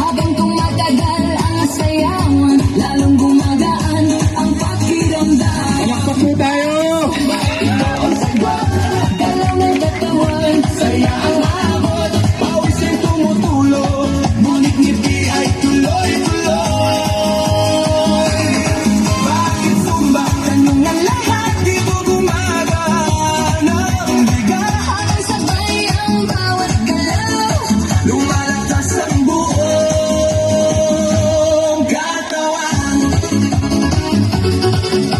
Habang tumatagal ang sayawan, lalong gumagaan ang pakiramdam. Palakpak po tayo! Ikaw ang sagot, galaw ng katawan, saya ang abot, Pawis ay tumutulo, ngunit ngiti ay tuloy-tuloy. Bakit sumba? tanong ng lahat, Di mo gumagana ang bigat. habang sabay ang bawat galaw. Lumalakas ang buong katawan.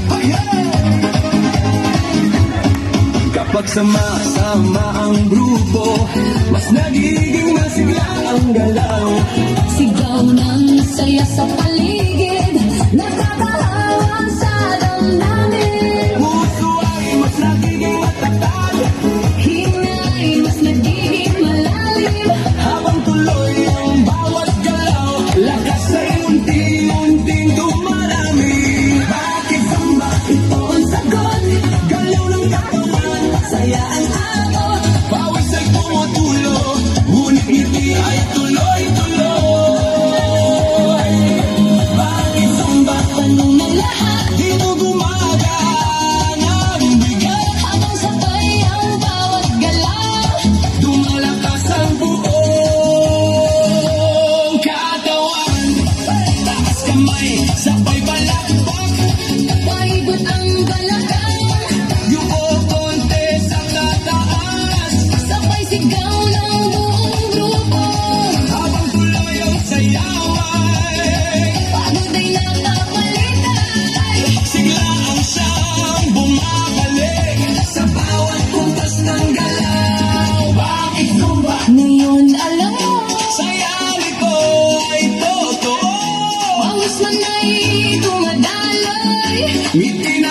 Ayan! Kapag sama-sama ang grupo, mas nagiging masigla ang galaw. Sigaw ng saya sa paligid, nakakahawa sa damdamin. Puso ay mas nagiging matatag Hingay mas nagiging malalim. habang tuloy ang bawat galaw. Lakas ay unti-unting dumarami. Bakit samba? Ito ang sagot, Galaw ng katawan, saya ang abot. pawis ay tumutulo, ngunit ngiti ay tuloy-tuloy. Bakit samba? Tanong ng lahat, Di mo gumagana ang bigat. habang sabay ang bawat galaw. Dumalakas ang buong katawan. Taas kamay, sabay balakbak. Paibot ang balakang, Yuko konti sa tataas. sabay sigaw ng buong grupo. Habang tuloy ang sayaway, Pagod ay nakapalitay, sigla ang siyang bumabalik sa bawat puntas ng galaw. Bakit sumba? ngayon alam mo, Saya nito ay totoo. pawis man ay dumadaloy. Ngiti na